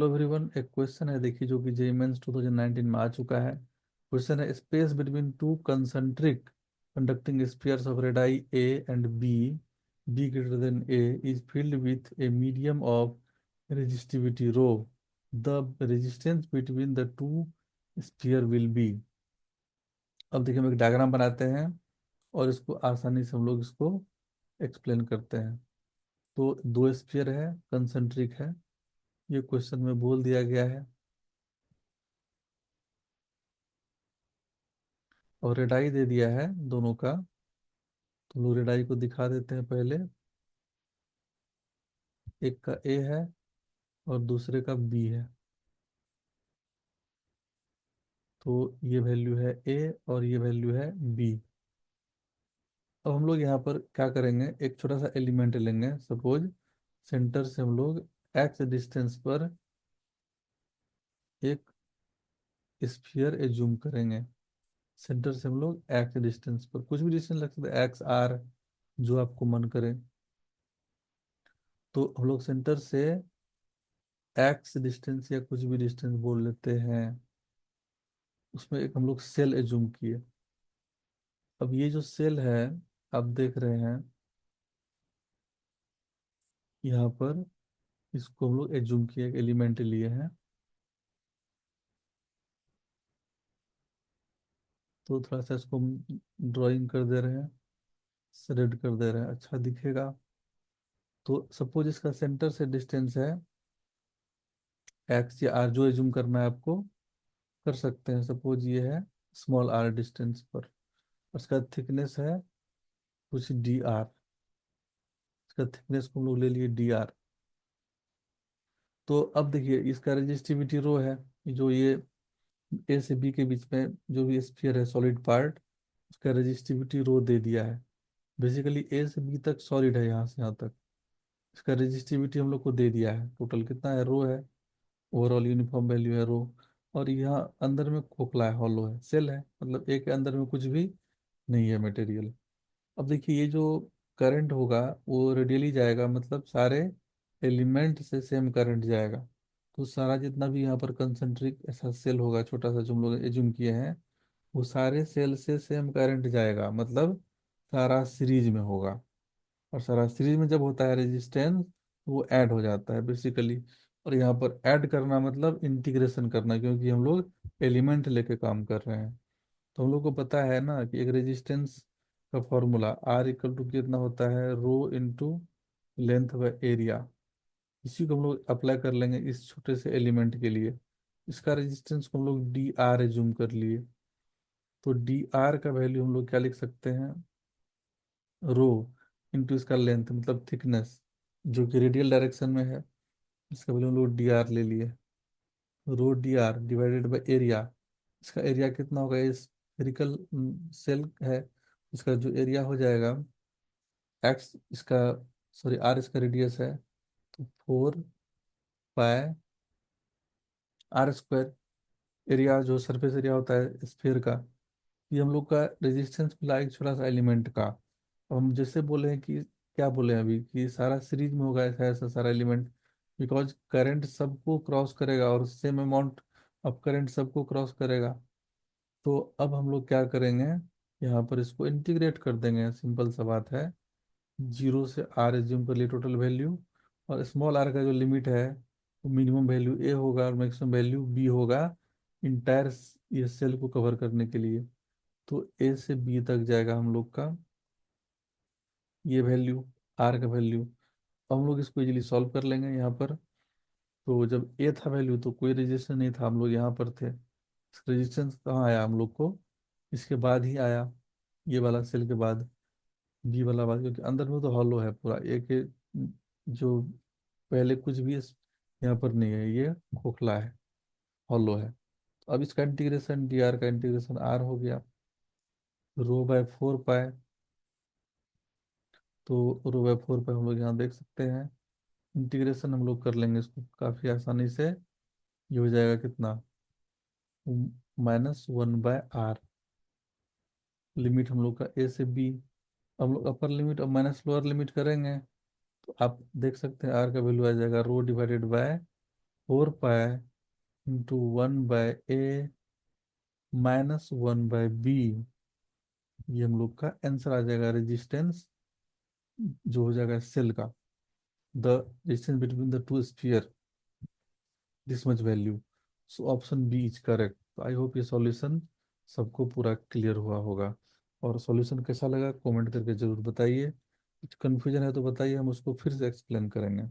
Hello everyone, एक question है देखिए जो कि जेईई मेंस 2019 में आ चुका है। क्वेश्चन है space between two concentric conducting spheres of radii A and B greater than A is filled with a medium of resistivity rho. The resistance between the two sphere will be. अब देखिए हम एक diagram बनाते हैं और इसको आसानी से हम लोग इसको एक्सप्लेन करते हैं। तो दो स्फीयर है, कंसेंट्रिक है, ये क्वेश्चन में बोल दिया गया है। और रेडाई दे दिया है दोनों का। तो लोग रेडाई को दिखा देते हैं पहले। एक का ए है और दूसरे का बी है। तो ये वैल्यू है ए और ये वैल्यू है बी। अब हम लोग यहाँ पर क्या करेंगे, एक छोटा सा एलिमेंट लेंगे। सपोज सेंटर से हम लोग एक्स डिस्टेंस पर एक स्फीयर एज्यूम करेंगे। सेंटर से हम लोग एक्स डिस्टेंस पर कुछ भी डिस्टेंस लग सकता है, एक्स आर, जो आपको मन करे। तो हम लोग सेंटर से एक्स डिस्टेंस या कुछ भी डिस्टेंस बोल लेते हैं, उसमें एक हम लोग सेल एज्यूम किए। अब ये जो सेल है, आप देख रहे हैं यहाँ पर, इसको हम लोग एज्यूम किए, एक एलिमेंट लिए हैं। तो थोड़ा सा इसको हम ड्राइंग कर दे रहे हैं, रेड कर दे रहे हैं, अच्छा दिखेगा। तो सपोज इसका सेंटर से डिस्टेंस है एक्स या आर, जो एज्यूम करना है आपको कर सकते हैं। सपोज ये है स्मॉल आर डिस्टेंस पर, उसका थिकनेस है कुछ डी आर। इसका थिकनेस को हम लोग ले लिए डी आर। तो अब देखिए इसका रेजिस्टिविटी रो है, जो ये ए से बी के बीच में जो भी स्फीयर है सॉलिड पार्ट, उसका रेजिस्टिविटी रो दे दिया है। बेसिकली ए से बी तक सॉलिड है, यहाँ से यहाँ तक इसका रेजिस्टिविटी हम लोग को दे दिया है। टोटल कितना है, रो है, ओवरऑल यूनिफॉर्म वैल्यू है रो। और यहाँ अंदर में खोखला है, हॉलो है, सेल है, मतलब ए के अंदर में कुछ भी नहीं है मटेरियल। अब देखिए ये जो करंट होगा वो रेडियली जाएगा, मतलब सारे एलिमेंट से सेम करंट जाएगा। तो सारा जितना भी यहाँ पर कंसेंट्रिक ऐसा सेल होगा छोटा सा जो हम लोग एज्यूम किए हैं, वो सारे सेल से सेम करंट जाएगा, मतलब सारा सीरीज में होगा। और सारा सीरीज में जब होता है रेजिस्टेंस, वो ऐड हो जाता है बेसिकली। और यहाँ पर ऐड करना मतलब इंटीग्रेशन करना, क्योंकि हम लोग एलिमेंट लेके काम कर रहे हैं। तो हम लोग को पता है ना कि एक रेजिस्टेंस का फॉर्मूला आर इक्वल टू कितना होता है, रो इंटू लेंथ व एरिया। इसी को हम लोग अप्लाई कर लेंगे इस छोटे से एलिमेंट के लिए। इसका रेजिस्टेंस को हम लोग डी आर एज्यूम कर लिए। तो डी आर का वैल्यू हम लोग क्या लिख सकते हैं, रो इंटू इसका लेंथ मतलब थिकनेस, जो कि रेडियल डायरेक्शन में है। इसका वैल्यू हम लोग डी आर ले लिए। Rho d r divided by area. इसका एरिया कितना होगा, ये स्फेरिकल सेल है, इसका जो एरिया हो जाएगा एक्स इसका, सॉरी आर इसका रेडियस है, तो 4 पाई आर स्क्वायर। एरिया जो सरफेस एरिया होता है स्फीयर का, ये हम लोग का रेजिस्टेंस मिला एक छोटा सा एलिमेंट का। अब हम जैसे बोले हैं कि क्या बोले हैं अभी, कि सारा सीरीज में होगा ऐसा ऐसा सारा एलिमेंट, बिकॉज करंट सबको क्रॉस करेगा और सेम अमाउंट ऑफ करंट सबको क्रॉस करेगा। तो अब हम लोग क्या करेंगे, यहाँ पर इसको इंटीग्रेट कर देंगे, सिंपल सा बात है। जीरो से आर एज्यूम कर लिए टोटल वैल्यू, और स्मॉल आर का जो लिमिट है वो मिनिमम वैल्यू ए होगा और मैक्सिमम वैल्यू बी होगा, इंटायर ये सेल को कवर करने के लिए। तो ए से बी तक जाएगा हम लोग का ये वैल्यू, आर का वैल्यू। अब हम लोग इसको इजीली सॉल्व कर लेंगे यहाँ पर। तो जब ए था वैल्यू तो कोई रेजिस्टेंस नहीं था, हम लोग यहाँ पर थे। रेजिस्टेंस कहाँ आया हम लोग को, इसके बाद ही आया, ये वाला सेल के बाद, बी वाला बाद, क्योंकि अंदर में तो हॉलो है पूरा एक जो पहले कुछ भी यहाँ पर नहीं है, ये खोखला है, हॉलो है। तो अब इसका इंटीग्रेशन डी आर का इंटीग्रेशन आर हो गया, रो बाय 4 पाई। तो रो बाय 4 पाई हम लोग यहाँ देख सकते हैं। इंटीग्रेशन हम लोग कर लेंगे इसको काफ़ी आसानी से। ये हो जाएगा कितना, -1/r। लिमिट हम लोग का ए से बी। हम लोग अपर लिमिट और माइनस लोअर लिमिट करेंगे, तो आप देख सकते हैं आर का वैल्यू आ जाएगा rho divided by 4 pi into 1/a -1/b, ये हम लोग का आंसर आ जाएगा। रेजिस्टेंस जो हो जाएगा सेल का, the distance between the two sphere, this much value. So option B is correct. तो आई होप ये सॉल्यूशन सबको पूरा क्लियर हुआ होगा। और सॉल्यूशन कैसा लगा कमेंट करके जरूर बताइए। कुछ कन्फ्यूजन है तो बताइए, हम उसको फिर से एक्सप्लेन करेंगे।